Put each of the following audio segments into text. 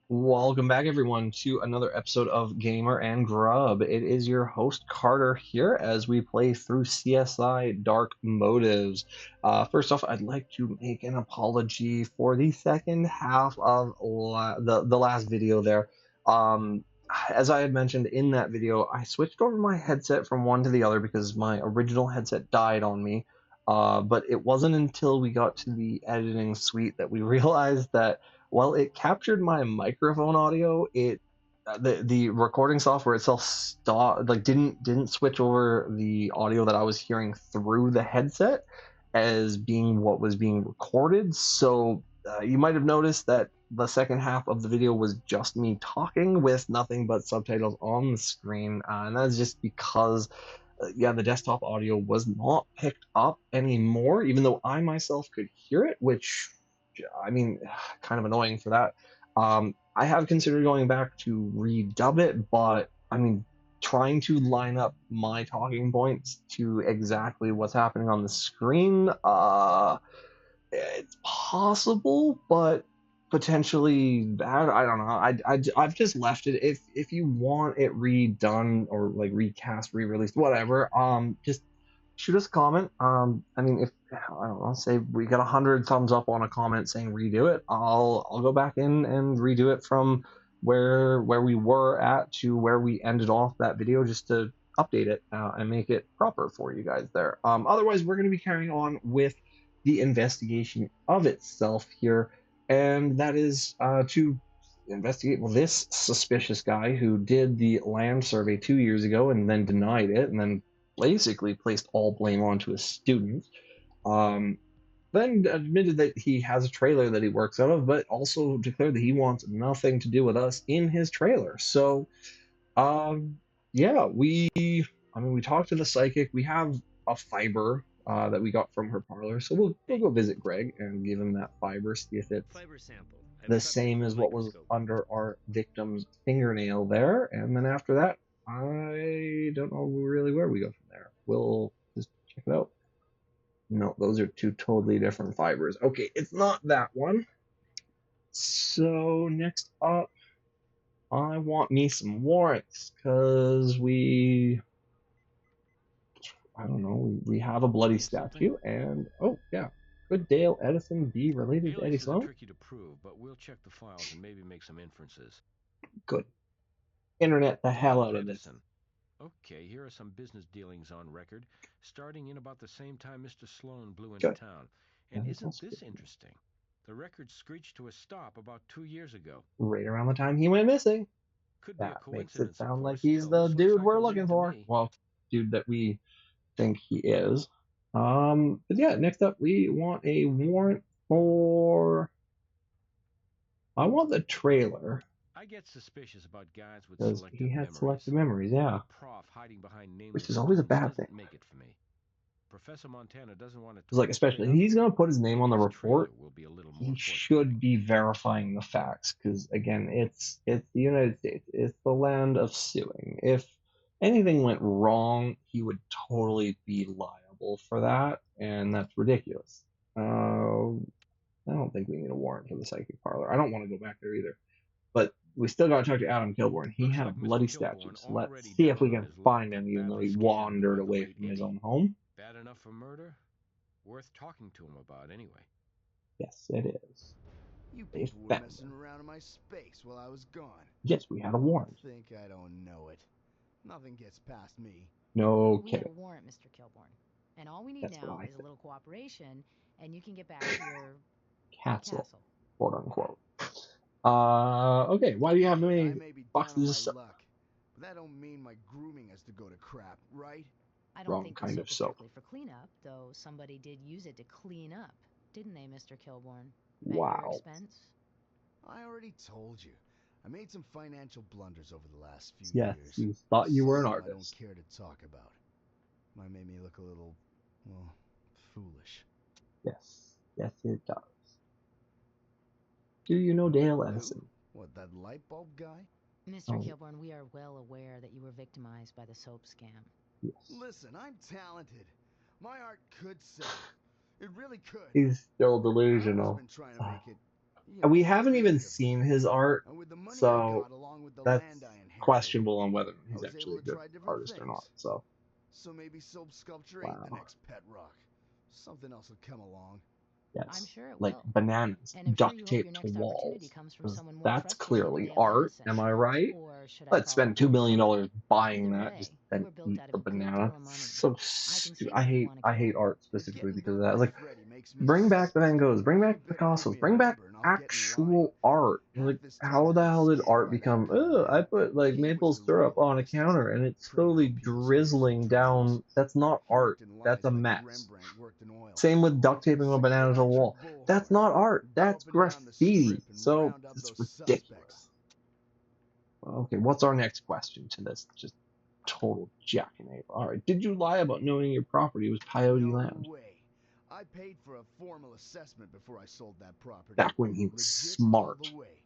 Welcome back, everyone, to another episode of Gamer and Grub. It is your host, Carter, here as we play through CSI Dark Motives. First off, I'd like to make an apology for the second half of the last video there. Um, as I had mentioned in that video, I switched over my headset from one to the other because my original headset died on me. But it wasn't until we got to the editing suite that we realized that well, it captured my microphone audio. The recording software itself stopped, like didn't switch over the audio that I was hearing through the headset as being what was being recorded. So you might have noticed that the second half of the video was just me talking with nothing but subtitles on the screen, and that's just because yeah, the desktop audio was not picked up anymore, even though I myself could hear it, which, I mean, kind of annoying for that. I have considered going back to redub it, but I mean, trying to line up my talking points to exactly what's happening on the screen, it's possible, but potentially bad. I don't know. I've just left it. If you want it redone or like recast, re-released, whatever, just shoot us a comment. I mean, if I don't know, say we got 100 thumbs up on a comment saying redo it, I'll go back in and redo it from where we were at to where we ended off that video, just to update it and make it proper for you guys there. Otherwise, we're going to be carrying on with the investigation of itself here, and that is to investigate this suspicious guy who did the land survey 2 years ago and then denied it, and then basically placed all blame onto his students. Um, then admitted that he has a trailer that he works out of, but also declared that he wants nothing to do with us in his trailer. So, um, yeah, I mean, we talked to the psychic. We have a fiber that we got from her parlor, so we'll Hey, go visit Greg and give him that fiber, see if it's fiber sample. I've the prepped it same for the as what was microscope. under our victim's fingernail there. And then after that, I don't know really where we go from there. We'll just check it out. No, those are two totally different fibers. Okay, it's not that one. So next up, I want me some warrants because I don't know, we have a bloody Finding something? statue, and oh yeah, could Dale Edison be related to Eddie Aliases are Sloan? tricky to prove, but we'll check the files and maybe make some inferences. Good. Internet the hell Dale out of this. Edison. Okay, here are some business dealings on record, starting in about the same time Mr. Sloan blew into Good. town. And That is isn't also this good. interesting? The record screeched to a stop about 2 years ago. Right around the time he went missing. Could be a That makes it coincidence, of sound like course. he's Still, the this looks dude like a we're lead looking to for. me. Well, dude that we think he is. But yeah, next up we want a warrant for. I want the trailer I get suspicious about guys with because he selective had selective memories. memories, yeah, A prof hiding behind which nameless is always a students bad thing. doesn't make it for me. Professor Montana doesn't want to Because like, talk straight especially if up. he's gonna put his name on Maybe the his trailer report, will be a little more he forthcoming. should be verifying the facts. Because again, it's the United States. It's the land of suing. If anything went wrong, he would totally be liable for that, and that's ridiculous. I don't think we need a warrant for the psychic parlor. I don't want to go back there either. But we still got to talk to Adam Kilborn. He Looks had a like Mr. bloody statue, Kilborn so let's already see if we down on can his luck, find him, but even though badly he scammed wandered by the away late from his Eddie. own home. Bad enough for murder? Worth talking to him about anyway. Yes, it is. You They people were found messing him. around in my space while I was gone. Yes, we had a You warrant. think I don't know it? Nothing gets past me. No We have a kidding. warrant, Mr. Kilborn. And all we need That's what now I is a think. little cooperation, and you can get back to your Castle, castle. quote unquote. Okay. Why do you have Look, I many may be down on boxes of my soap? luck, but that don't mean my grooming has to go to crap, right? I don't Wrong think the kind of soap is soap. strictly for cleanup, though somebody did use it to clean up, didn't they, Mr. Kilborn? At your Wow. expense? I already told you. I made some financial blunders over the last few Yes, years. you thought you were an Some I don't artist. care to talk about. Might make me look a little, well, foolish. Yes, yes, it does. Do you know Dale Who? Edison? What, that light bulb guy? Mr. Oh, Kilborn, we are well aware that you were victimized by the soap scam. yes. Listen, I'm talented. My art could sell. It really could. He's still I've always delusional. been trying to make it, We you know, haven't even big of seen me. his art, And with the money I So got along with the that's land I inherited, questionable on whether I he's was actually able a to good try different artist or not. things. So, So maybe soap sculpture ain't the wow. next pet rock. Something else will come along. I'm Yes. sure it Like will. bananas, And I'm sure duct you hope your taped to next opportunity walls. comes from Because someone more that's trustworthy than clearly Dale art. Madison. Am I right? Or should I Let's call spend it $2 million bullshit? buying Either that just way, then we're built eat out of the a great banana. deal of money. So I can stupid. see why you want to I kill hate him. art If specifically getting because of built that. by Like, Freddy makes me a bring back the Van suspect, Goghs, bring you back the better give Picassos, me a bring back number and I'll get in line. actual art. Half Like, this how town's the been hell did scammed art by that become? dumb I man. put like He maple was the syrup real on a artist. counter and it's Printed slowly out people's hopes and drizzling dreams. down. That's not He art. worked in That's lies a like mess. Rembrandt worked in oil. Same with duct taping a Sick of banana to a electric wall. That's bullhorn. not art. Go That's up and down the graffiti. strip and So round up it's those ridiculous. suspects. Okay, what's our next question to this? Just total jackanapes. All right. Did you lie about knowing your property was Peyote No Land? way. I paid for a formal assessment before I sold that property. Back when he was Legit all the smart. way.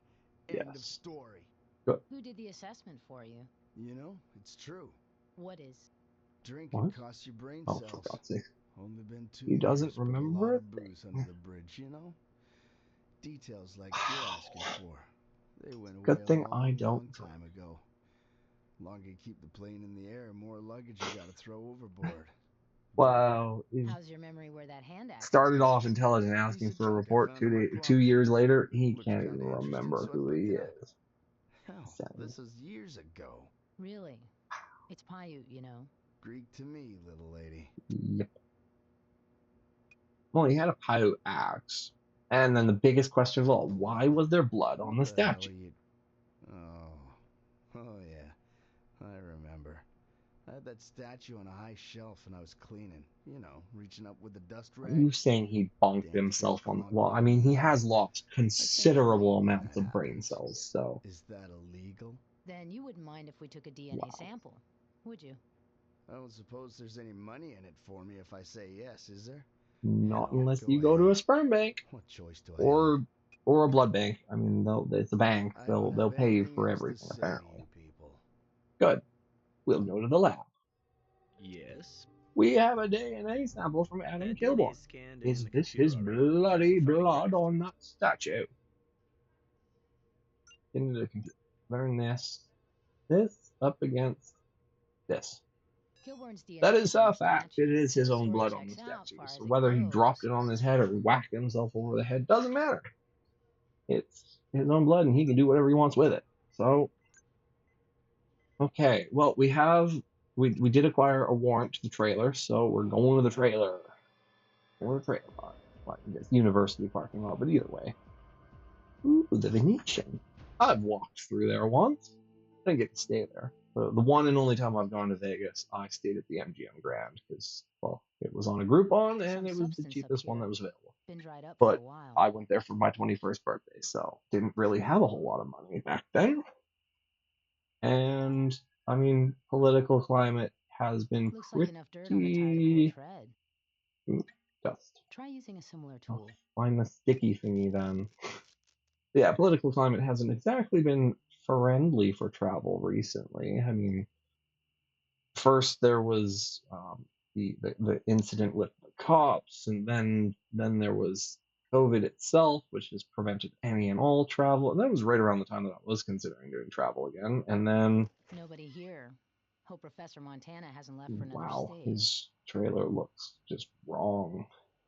End of Yes. story. Good. Who did the assessment for you? You know, it's true. What is? Drinking What? costs you brain Oh, for cells. God's sake. Only been 2 He doesn't years, but a lot remember a of booze under thing. the bridge, you know? Details like you're asking for. They went away Good a thing I long, don't long drink. time ago. Longer you keep the plane in the air, more luggage you gotta throw overboard. Wow. He How's your memory where that hand axe was started off discovered? intelligent, Piece asking of for a junk I report found on my 2 years property. later. He Looked can't even kinda interesting, remember so I who picked he it up. is. Hell, Sadly. this was years ago. Really? It's Paiute, you know. Greek to me, little lady. Yep. Well, he had a Paiute axe. And then the biggest question of all, why Blood? was there blood on What the the hell statue? are you... Oh yeah, I remember. I had that statue on a high shelf and I was cleaning. You know, reaching up with the dust Are rag. you saying he bonked Damn thing himself on? clogged Well, me I up mean, he enough. has lost I can't considerable help when amounts that of brain happens. cells, so Is that illegal? Then you wouldn't mind if we took a DNA wow. sample, would you? I don't suppose there's any money in it for me if I say yes, is there? Not Hell, unless go you go to ahead. a sperm bank What choice do I have? or a blood bank. I mean, it's a bank. I don't They'll have pay you anything for else to everything say to apparently. you people. Good. We'll go to the lab. Yes, We have a DNA sample from Adam that DNA Kilborn. is scanned and in Is the this computer his already. Thanks bloody for finding the blood drift. on that statue? Into the computer. Learn this. This up against this. Kilborn's That DNA is is on a the fact. It statue, is so his the own story blood on the checks out statue. far So as it whether he dropped goes. it on his head or whacked himself over the head doesn't matter. It's his own blood and he can do whatever he wants with it. So, okay. Well, we did acquire a warrant to the trailer, so we're going to the trailer. Or the trailer park. Well, I guess university parking lot, but either way. Ooh, the Venetian. I've walked through there once. I didn't get to stay there. The one and only time I've gone to Vegas, I stayed at the MGM Grand because, well, it was on a Groupon There's and some it was the substance up cheapest one here. that was available. Been dried up for a But while. I went there for my 21st birthday, so didn't really have a whole lot of money back then. And I mean, political climate has been Looks like enough dirt on the tire to pull a pretty tread. dust. Try using a similar I'll tool. find the sticky thingy then. Yeah, political climate hasn't exactly been friendly for travel recently. I mean, first there was the incident with the cops, and then there was COVID itself, which has prevented any and all travel. And that was right around the time that I was considering doing travel again. And then, Nobody here. Hope Professor Montana hasn't left for another wow, state. his trailer looks just wrong.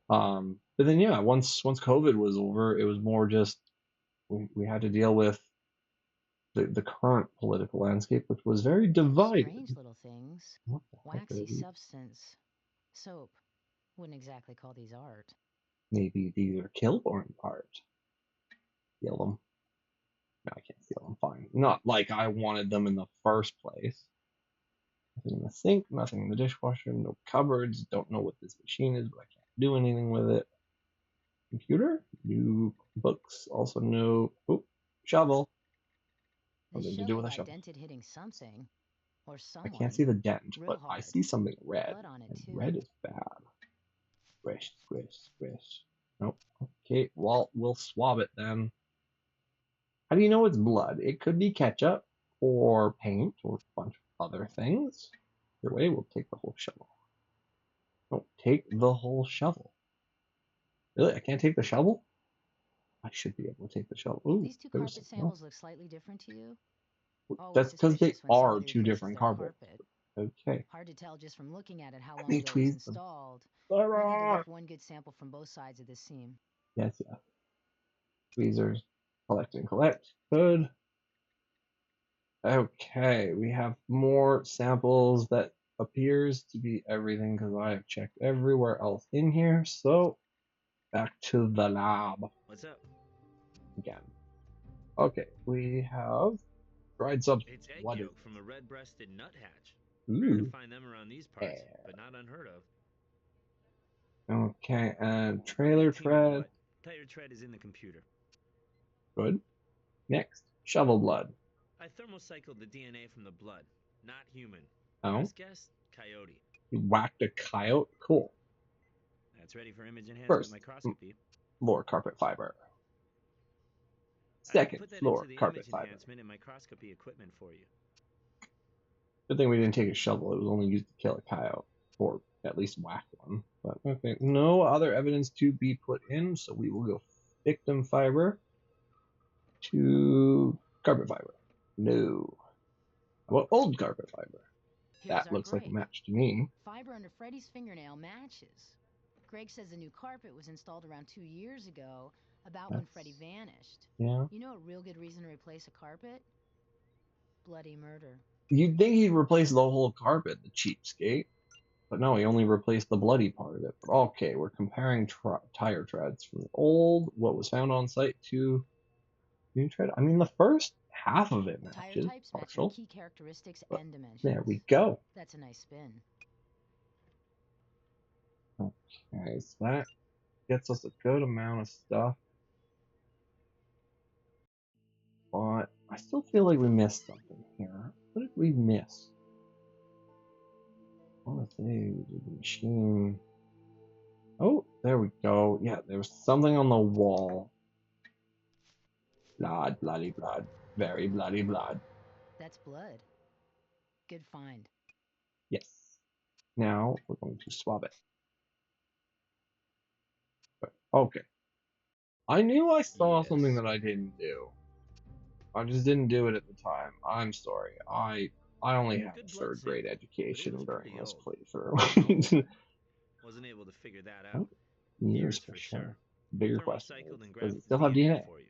But then yeah, once COVID was over, it was more just we had to deal with the current political landscape, which was very divided. Strange little things. What the heck are Waxy these? substance. Soap. Wouldn't exactly call these art. Maybe these are Kilborn art. Steal them. No, I can't steal them. Fine. Not like I wanted them in the first place. Nothing in the sink, nothing in the dishwasher, no cupboards. Don't know what this machine is, but I can't do anything with it. Computer, new books, also no. Oh, shovel. This Something to do shovel with a got shovel. dented hitting something. Or I can't someone. see the dent, Real but I hard. see something red. Blood on it, And too. red is bad. Squish, squish, squish. Nope. Okay, well, we'll swab it then. How do you know it's blood? It could be ketchup or paint or a bunch of other things. Either way, we'll take the whole shovel. No, take the whole shovel. Really? I can't take the shovel? I should be able to take the shovel. Ooh, These two there's carpet something else. samples look slightly different to you? That's Always because they suspicious when are somebody two replaces different their carpets. carpet. Okay. Hard to tell just from looking at it how Let long me ago it was tweeze them. installed. We need to Ah! lift one good sample from both sides of this seam. Yes, yeah. Tweezers. Collect and collect. Good. Okay, we have more samples that appears to be everything because I have checked everywhere else in here. So back to the lab What's up? again. Okay, we have dried substance. It's egg What is yolk from a red-breasted nuthatch. it? Rare to Ooh. find them around these parts, Yeah. but not unheard of. Okay, and I'll need trailer a team of tread. blood. Tire tread is in the computer. Good. Next, shovel blood. I thermocycled the DNA from the blood. Not human. Oh, Best guess? Coyote. you whacked a coyote. Cool. That's ready for image enhancement First, microscopy. floor carpet fiber. I can Second, put that into floor the carpet image fiber. enhancement and microscopy equipment for you. Good thing we didn't take a shovel. It was only used to kill a coyote, or at least whack one. But okay, no other evidence to be put in, so we will go victim fiber to carpet fiber. No. How about old carpet fiber? Here's That our looks like a break. match to me. Fiber under Freddy's fingernail matches. Greg says the new carpet was installed around 2 years ago, about when That's, Freddy vanished. yeah. You know a real good reason to replace a carpet? Bloody murder. You'd think he'd replace the whole carpet, the cheapskate. But no, he only replaced the bloody part of it. But okay, we're comparing tire treads from the old, what was found on site, to new tread. I mean, the first half of it Tire matches, types match their partial. key characteristics But and dimensions. there we go. That's a nice spin. Okay, so that gets us a good amount of stuff. But I still feel like we missed something here. What did we miss? I want to say we did the machine. Oh, there we go. Yeah, there was something on the wall. Blood, bloody blood. Very bloody blood. That's blood. Good find. Yes. Now we're going to swab it. Okay. I knew I saw something Yes. that I didn't do. I just didn't do it at the time. I'm sorry. I only had Good a blood third grade sample, but it education was during pretty this old. playthrough. Wasn't able to figure that Oh, out. years Years for for sure. sure. Bigger question is, Thermocycled and does grabbed it the still have DNA DNA? for you.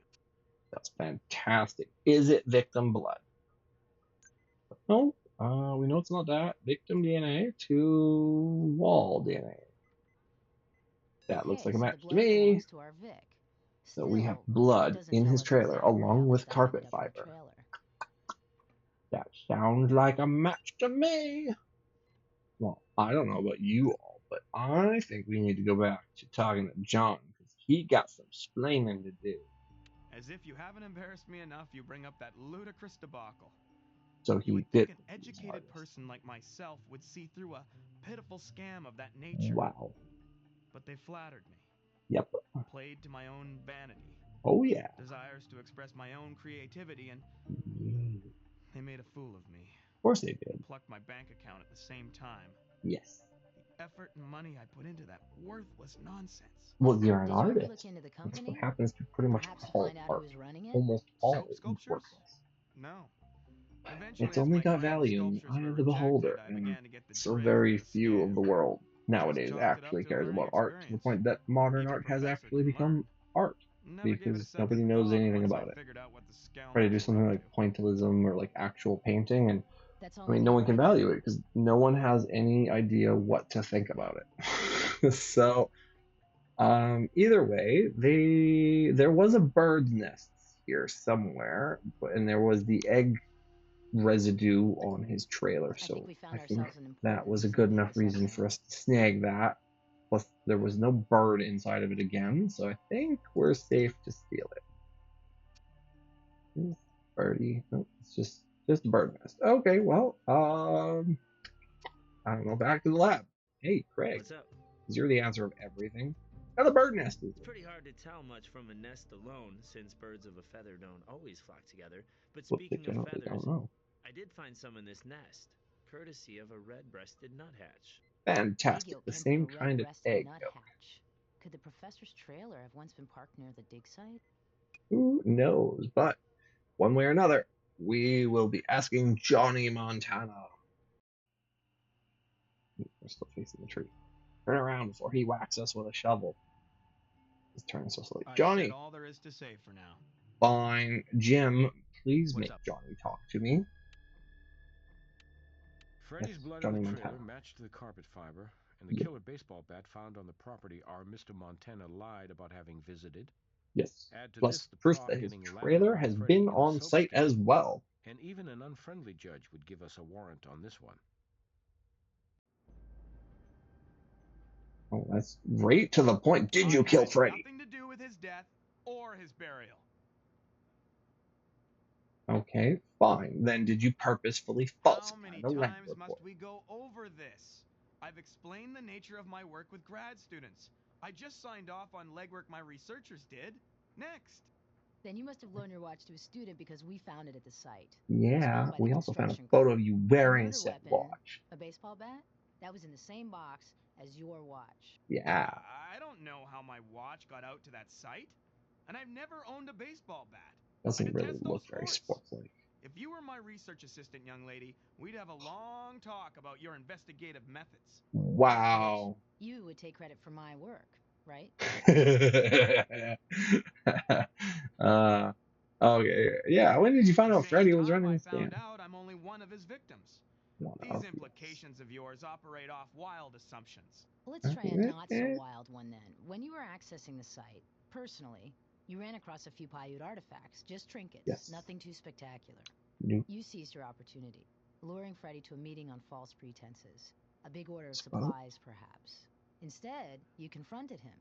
That's fantastic. Is it victim blood? No, we know it's not that. Victim DNA to wall DNA. That looks like a Okay, so the match to blood me. belongs to our Vic. So we have Still, that blood doesn't in tell his us trailer exactly how along the with stuff carpet ended up in the fiber. trailer. That sounds like a match to me. Well, I don't know about you all, but I think we need to go back to talking to John because he got some splaining to do. As if you haven't embarrassed me enough, you bring up that ludicrous debacle. So You he would did think an his educated hardest. person like myself would see through a pitiful scam of that nature. Wow. But they flattered me, Yep. played to my own vanity, Oh yeah. desires to express my own creativity, and Of they made a fool of me. course they did. Plucked my bank account at the same time. Yes. The effort and money I put into that worthless nonsense. Well, you're an Did you ever look artist. into the That's what company? happens to pretty much Perhaps to all find out art. who's running it? Almost all Soap is sculptures? worthless. No. Eventually, It's as only my got grand value in the sculptures eye were of the rejected, beholder, I and began to get the so drift of very the few of scam. the world Just nowadays chalked it up actually to a cares learning about art to the experience. point that modern Even a art has professor actually can learn. become art Never gave it a because second nobody knows thought anything once I about it. figured out what the Try to scoundrels do were something up like to. pointillism or like actual painting, and That's all I we mean, no need one can right value now. it because no one has any idea what to think about it. So, either way, there was a bird's nest here somewhere, and there was the egg residue on his trailer. I think So we I found think ourselves an that important was a piece of good the enough puzzle reason for now. us to snag that. Plus, there was no bird inside of it again, so I think we're safe to steal it. Birdie, no, it's just a bird nest. Okay, well, I don't know. Back to the lab. Hey, Craig, What's up? is you're the answer of everything. Now the bird nest is It's pretty hard to tell much from a nest alone, since birds of a feather don't always flock together. But what they speaking of generally feathers, don't know. I did find some in this nest, courtesy of a red-breasted nuthatch. Egg Fantastic. yolk The came from same a kind of red-breasted egg yolk. nuthatch. Could the professor's trailer have once been parked near the dig site? Who knows? But one way or another, we will be asking Johnny Montana. We're still facing the tree. Turn around before he whacks us with a shovel. He's turning so slowly. I've said Johnny! all there is to say for now. Fine. Jim, please What's make up? Johnny talk to me. Freddy's Yes, blood in Johnny the Montana. trailer matched the carpet fiber, and the Yeah. killer baseball bat found on the property our Mr. Montana lied about having visited. Yes. Add to this Plus the proof prof that his getting Latin trailer about has Freddy been in the on soap site as scandal, well. and even an unfriendly judge would give us a warrant on this one. Oh, that's right to the point. Did you I've kill had Freddy? nothing to do with his death or his burial. Okay, fine. Then did you purposefully How falsify many the Land times report? must we go over this? I've explained the nature of my work with grad students. I just signed off on legwork my researchers did. Next. Then you must have loaned your watch to a student because we found it at the site. Yeah, Found by the we also found a construction photo crew. of you The wearing murder said weapon, watch. a baseball bat, that was in the same box as your watch. Yeah, I don't know how my watch got out to that site, and I've never owned a baseball bat. I doesn't really detest look those very sports. sports-like. If you were my research assistant, young lady, we'd have a long talk about your investigative methods. Wow. You would take credit for my work, right? Okay, yeah. When did you find The out same Freddy was time running I the found scam? out I'm only one of his victims. One These of implications of yours operate off wild assumptions. Let's try a yes. not so wild one then. When you were accessing the site, personally, you ran across a few Paiute artifacts, just trinkets, Yes. nothing too spectacular. Nope. You seized your opportunity, luring Freddy to a meeting on false pretenses. A big order of Spot. supplies, perhaps. Instead, you confronted him,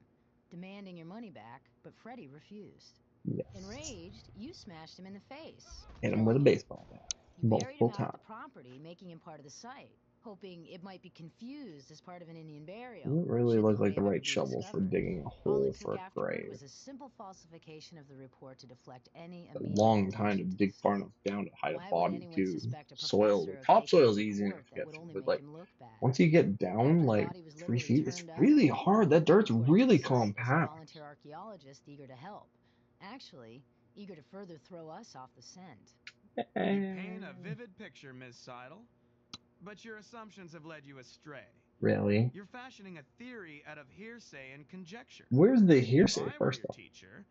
demanding your money back, but Freddy refused. Yes. Enraged, you smashed him in the face. Hit him with a killing him. baseball bat. You buried Multiple him out at times. the property, making him part of the site, hoping it might be confused as part of an Indian burial. Doesn't really should look like grave the ever right be shovel for discovered. digging a All hole it for took a afterward grave. was a simple falsification of the report to deflect any It's a immediate long time to attention to dig the far site. enough down to hide a Why would body anyone too. suspect a Soil, professor of topsoil's faking a easy enough report to that get would through, only but make like him look bad? once you get down After the like body was 3 literally feet, it's turned up, really though, hard. That dirt's you reported to really the site as a compact. volunteer archaeologist eager to help. Actually, eager to further throw us off the scent. You paint a vivid picture, Ms. Seidel, but your assumptions have led you astray. Really? You're fashioning a theory out of hearsay and conjecture. Where's the If hearsay I were first your off? teacher,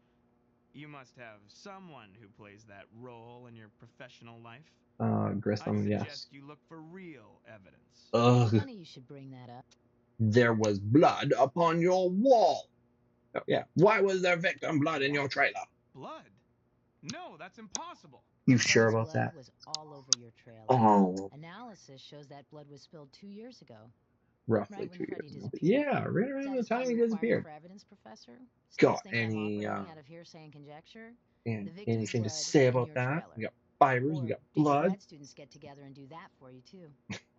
you must have someone who plays that role in your professional life. I'd Grissom, suggest yes. you look for real evidence. Ugh, Funny you should bring that up. there was blood upon your wall. Oh, yeah. Why was there victim blood in your What? trailer? Blood? No, that's impossible. You sure Freddy's about blood that? was all over your trailer. Oh, Analysis shows that blood was spilled 2 years ago. roughly Right when 2 Freddy years ago. But disappeared. yeah, right around the Satisfy time he your requirement disappeared. for evidence, Professor? Still Got think I'm any operating out of hearsay and conjecture? and The victim's anything to blood say in about your that? trailer. We got fibers, Or we got did your blood. grad students get together and do that for you too?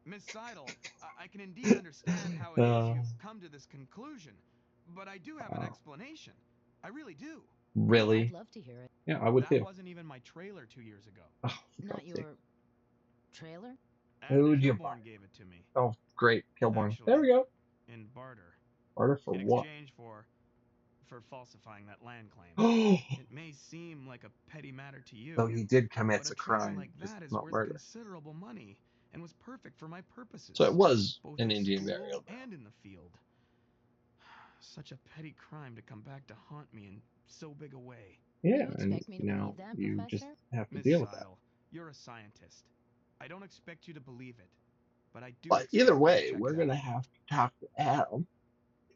Miss Seidel, I can indeed understand how it is Uh, you've come to this conclusion, but I do have an explanation. I really do. Really? I'd love to hear it. Yeah, I would That too. wasn't even my trailer 2 years ago. Oh, for Not God's sake. your trailer? Admiral Who'd you buy? Kilborn gave it to me. Oh, great, Kilborn. Actually, There we go. in barter. Order for In what? exchange for falsifying that land claim. Oh, It may seem like a petty matter to you, so he did commit but a a trailer crime, like just that is not worth murder. considerable money and was perfect for my purposes. So it was both an at Indian school burial. and in the field. Such a petty crime to come back to haunt me in so big a way. Yeah, You and expect me to now believe that, you just Professor? have to Miss deal with that. Seidel, you're a scientist. I don't expect you to believe it, but I do But expect either you to way, check we're it gonna out. have to talk to Adam.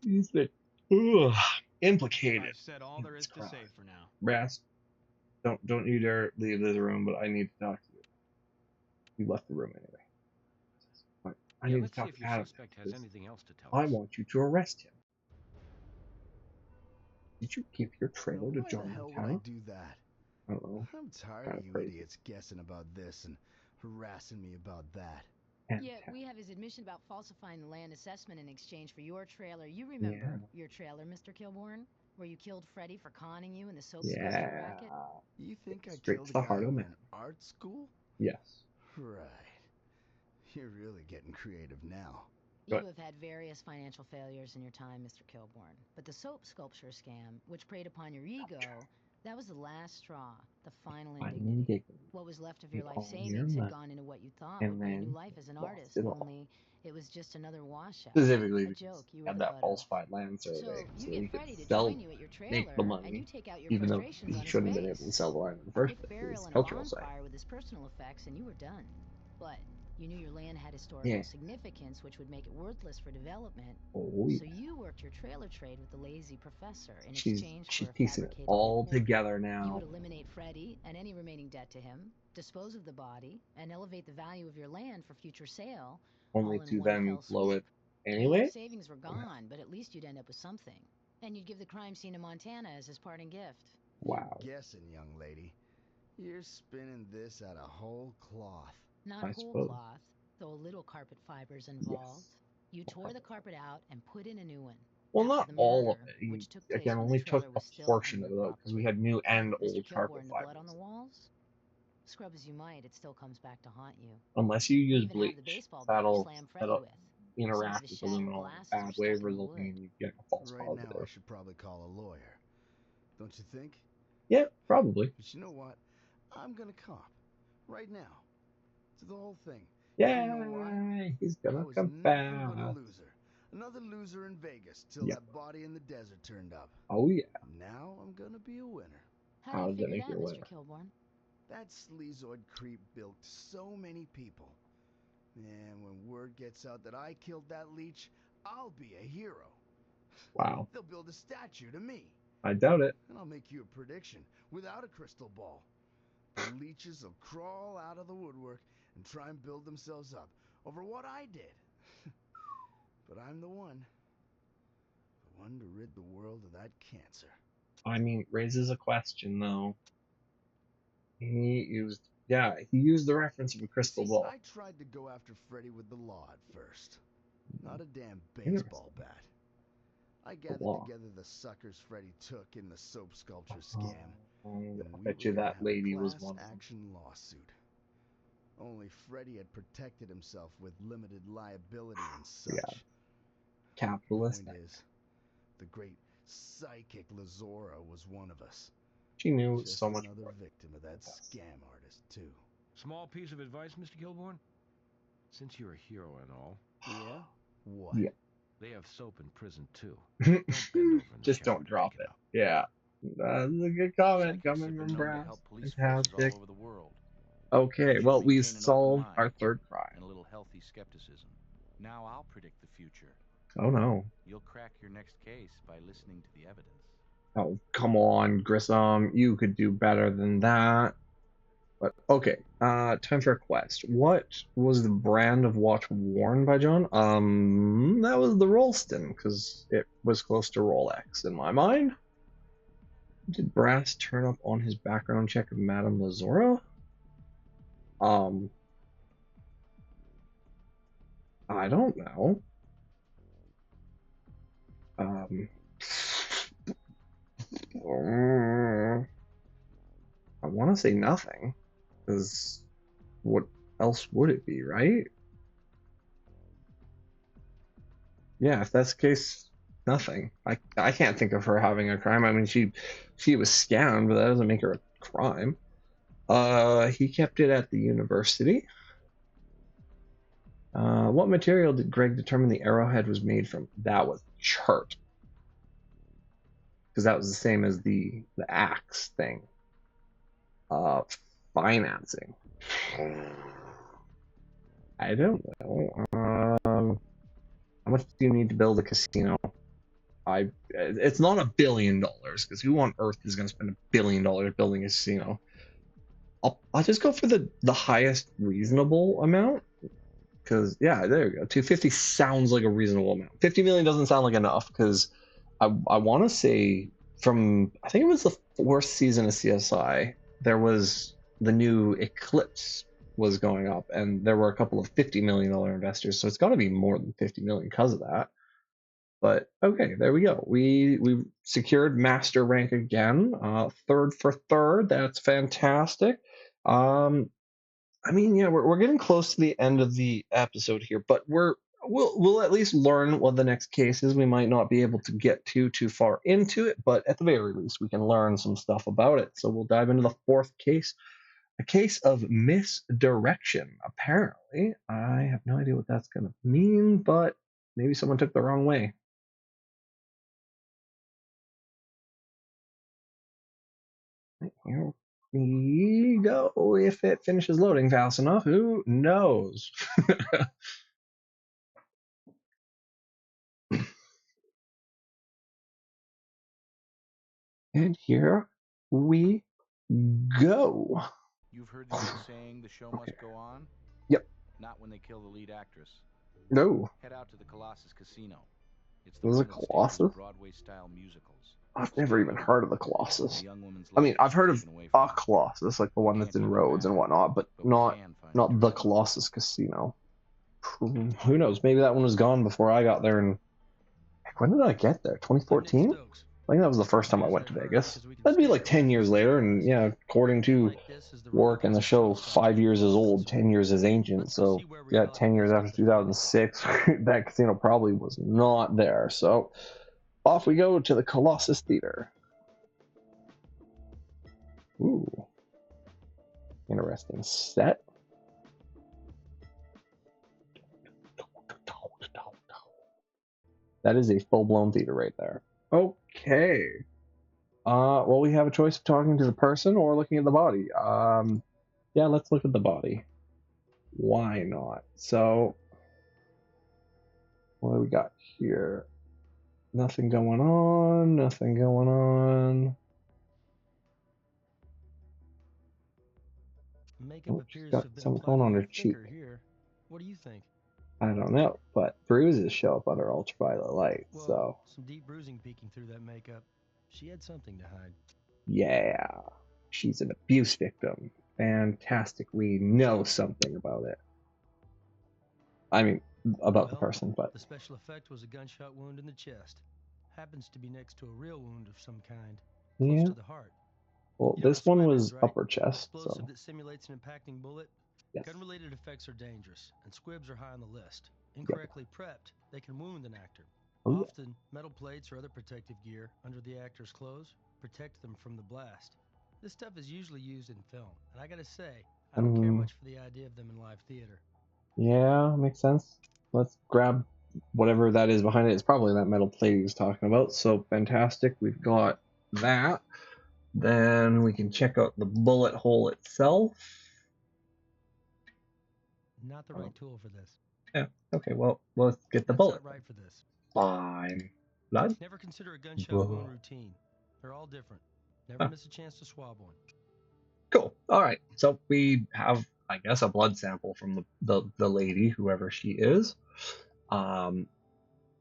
He's been ugh, implicated I've said all in there this is to crime. say for now. Brass, don't you dare leave this room, but I need to talk to you. You left the room anyway. But I Yeah, need to let's see talk if to your Adam suspect has because anything else to tell I us. want you to arrest him. Did you give your Now, trailer to why John the hell would I Montana? do that? I don't know. I'm tired Kind of of you crazy. idiots guessing about this and harassing me about that. Yet we have his admission about falsifying the land assessment in exchange for your trailer. You remember your trailer, Mr. Kilborn? Where you killed Freddy for conning you in the soap sculpture Yeah. racket? You think I Straight killed to a the guy heart of over man. an art school? Yes. Right. You're really getting creative now. You But have had various financial failures in your time, Mr. Kilborn. But the soap sculpture scam, which preyed upon your ego, That was the last straw, the final Finally indignity. digging What was left of your with life all your savings had money, gone into what you thought and would be a new then life as an lost artist, it all. only it was just another washout. Specifically A because joke you he were had the that butt of. falsified land survey, So you so get he could Freddy to sell, join you at your make the trailer, and you money, take out your even though frustrations he on his shouldn't have been able to face. sell the land in the A first quick place. It burial was a and a cultural site. bonfire with his personal effects, and you were done. But you knew your land had historical Yeah. significance, which would make it worthless for development. Oh So yeah. you worked your trailer trade with the lazy professor in She's exchange for she's a piecing it fabricated all report. together You would now, eliminate Freddy and any remaining debt to him, dispose of the body, and elevate the value of your land for future sale, only all in to one then fell blow swoop. it Your life anyway. savings were gone, but at least you'd end up with something. And you'd give the crime scene in Montana as his parting gift. You're Wow. guessing, young lady. You're spinning this out of whole cloth. Not I whole suppose. cloth, though a little carpet fiber's Yes. involved. You tore the carpet out and put in a new one. Well, After not the all of murder, it. He which took place again when the only took trailer a was still on portion of your it because we property. had new and Mr. old carpet Kilborn, the blood on the fibers. walls? Scrub as you might, it still comes back to haunt you. Unless you You use even have the bleach, baseball bat you that'll slammed Freddy that'll with. Some of interact his with shattered aluminum in a glasses are bad way, stuck in the resulting wood. in you getting a false Right now, I positive. should probably call a lawyer. Don't you think? Yeah, probably. But you know what? I'm gonna cop. Right now. To the whole thing. Yeah, You know why? he's I gonna was nothing but a confess. loser. Another loser in Vegas till Yep. that body in the desert turned up. Oh yeah. Now I'm gonna be a winner. How do How you does that figure make that, you a Mr. winner? Kilborn? That sleazoid creep bilked so many people. And when word gets out that I killed that leech, I'll be a hero. Wow. They'll build a statue to me. I doubt it. And I'll make you a prediction without a crystal ball. The leeches will crawl out of the woodwork and try and build themselves up over what I did. But I'm the one to rid the world of that cancer. I mean, it raises a question though. He used the reference of a crystal See, ball. I tried to go after Freddy with the law at first. Not a damn Interesting. baseball bat. I The gathered law. together the suckers Freddy took in the soap sculpture scam. And And I we bet were you gonna that have lady a was class one of them. action lawsuit. Only Freddy had protected himself with limited liability and such. Yeah. Capitalist. Point is, the great psychic Lazora was one of us. She knew Just so much another more. victim of that scam artist, too. Small piece of advice, Mr. Kilborn? Since you're a hero and all, Yeah? What? Yeah. they have soap in prison too. Don't bend over in the Just shower don't to drop pick it it. up. Yeah. That's a good comment Psychics coming have been from known to Brass. help police forces all Fantastic. over the world. Okay, But well, you we maintain an open solved our mind third crime. and a little healthy skepticism. Now I'll predict the future. Oh no. You'll crack your next case by listening to the evidence. Oh, come on, Grissom. You could do better than that. But okay, time for a quest. What was the brand of watch worn by John? That was the Rolston, because it was close to Rolex in my mind. Did Brass turn up on his background check of Madame Lazora? I don't know. I want to say nothing, because what else would it be, right? Yeah, if that's the case, nothing. I can't think of her having a crime. I mean, she was scammed, but that doesn't make her a crime. He kept it at the university. What material did Greg determine the arrowhead was made from? That was chart, because that was the same as the axe thing. Financing. I don't know. How much do you need to build a casino? It's not $1 billion, because who on earth is going to spend $1 billion building a casino? I'll just go for the highest reasonable amount, because yeah, there you go. 250 sounds like a reasonable amount. 50 million doesn't sound like enough, because I want to say from, I think it was the fourth season of CSI, there was the new Eclipse was going up, and there were a couple of $50 million investors, so it's got to be more than 50 million because of that. But okay, there we go. We secured master rank again. Third for third. That's fantastic. I mean, yeah, we're getting close to the end of the episode here, but we're we'll at least learn what the next case is. We might not be able to get too far into it, but at the very least, we can learn some stuff about it. So we'll dive into the fourth case, a case of misdirection. Apparently, I have no idea what that's going to mean, but maybe someone took the wrong way. Here we go. If it finishes loading fast enough, who knows? And here we go. You've heard the old saying, the show must go on? Yep. Not when they kill the lead actress. No. Head out to the Colossus Casino. It's the There's a one that Colossus? stages Broadway-style musicals. I've never even heard of the Colossus. The young woman's I mean, life I've is heard of taken away a from her. Colossus, like the one that's in Rhodes and whatnot, but we not can find not the the truth. Colossus Casino. Who knows? Maybe that one was gone before I got there. And heck, when did I get there? 2014? I think that was the first time I went to Vegas. That'd be like 10 years later, and yeah, according to work and the show, 5 years is old, 10 years is ancient. So yeah, 10 years after 2006, that casino probably was not there. So off we go to the Colossus Theater. Ooh, interesting set. That is a full-blown theater right there. Okay. Well, we have a choice of talking to the person or looking at the body. Yeah, let's look at the body. Why not? So, what do we got here? Nothing going on. Nothing going on. Makeup She's appears to got have been something applied going a on her little cheek. thicker here. What do you think? I don't know, but bruises show up under ultraviolet light, Well, so some deep bruising peeking through that makeup. She had something to hide. yeah, she's an abuse victim. Fantastic. We know something about it. I mean, about the person, but the special effect was a gunshot wound in the chest. Happens to be next to a real wound of some kind, close yeah. to the heart. Well, You know this what a one squib was is, right? upper chest, Explosive so that simulates an impacting bullet. yes. Gun-related effects are dangerous, and squibs are high on the list. Yep. Incorrectly prepped, they can wound an actor. Oh, yeah. Often, metal plates or other protective gear under the actor's clothes protect them from the blast. This stuff is usually used in film, and I gotta say, I don't care much for the idea of them in live theater. Yeah, makes sense. Let's grab whatever that is behind it. It's probably that metal plate he was talking about. So fantastic. We've got that. Then we can check out the bullet hole itself. Not the right tool for this. Yeah. Okay. Well, let's get the That's bullet. not right for this. Fine. Blood. Never consider a gunshot wound routine. They're all different. Never miss a chance to swab one. Cool. All right. So we have, I guess, a blood sample from the lady, whoever she is. We'll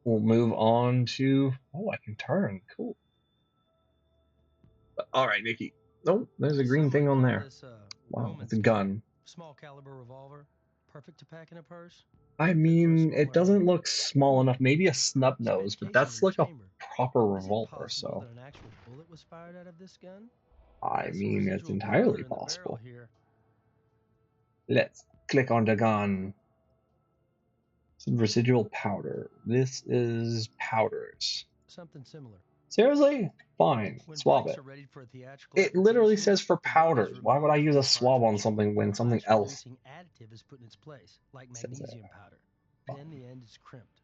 move on to. Oh, I can turn. Cool. All right, Nikki. Oh, there's a green thing on there. Wow, it's a gun. Small caliber revolver, perfect to pack in a purse. I mean, it doesn't look small enough. Maybe a snub nose, but that's like a proper revolver. So. That an actual bullet was fired out of this gun? I mean, it's entirely possible. Let's click on the gun. Some residual powder. This is powders. Something similar. Seriously? Fine. Swab it. It literally says for powders. Why would I use a swab on something when something else additive is put in its place, like magnesium powder. Then the end is crimped.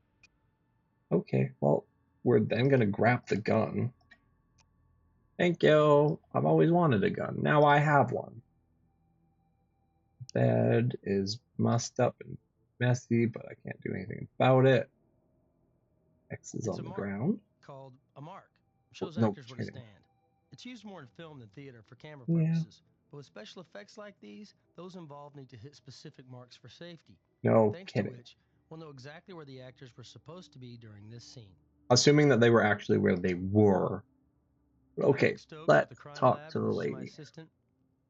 Okay, well, we're then gonna grab the gun. Thank you. I've always wanted a gun. Now I have one. Bed is mussed up and messy, but I can't do anything about it. X is on the ground. Called a mark. Shows actors where to stand. It's used more in film than theater for camera purposes. But with special effects like these, those involved need to hit specific marks for safety. No Thanks kidding. To which, we'll know exactly where the actors were supposed to be during this scene. Assuming that they were actually where they were. Okay, let's talk to the lady.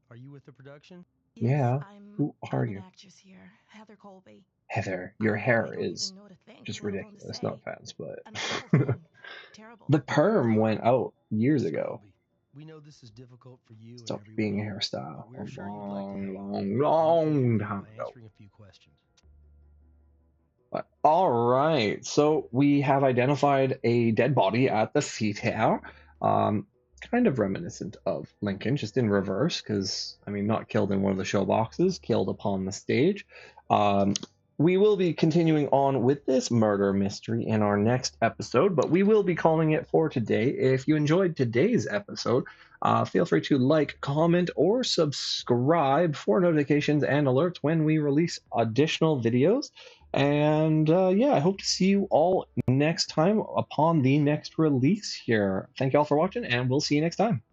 Are you with the production? Yes, yeah. Who are I'm you? an actress here, Heather Colby. Heather, your hair is just ridiculous. No offense, but the perm went out years ago. We know this is difficult for you. Stopped being a hairstyle a long time ago. Answering a few questions. But All right. So we have identified a dead body at the sea tower. Um, kind of reminiscent of Lincoln, just in reverse, because, I mean, not killed in one of the show boxes, killed upon the stage. Um, we will be continuing on with this murder mystery in our next episode, but we will be calling it for today. If you enjoyed today's episode, feel free to like, comment, or subscribe for notifications and alerts when we release additional videos. And yeah, I hope to see you all next time upon the next release here. Thank you all for watching, and we'll see you next time.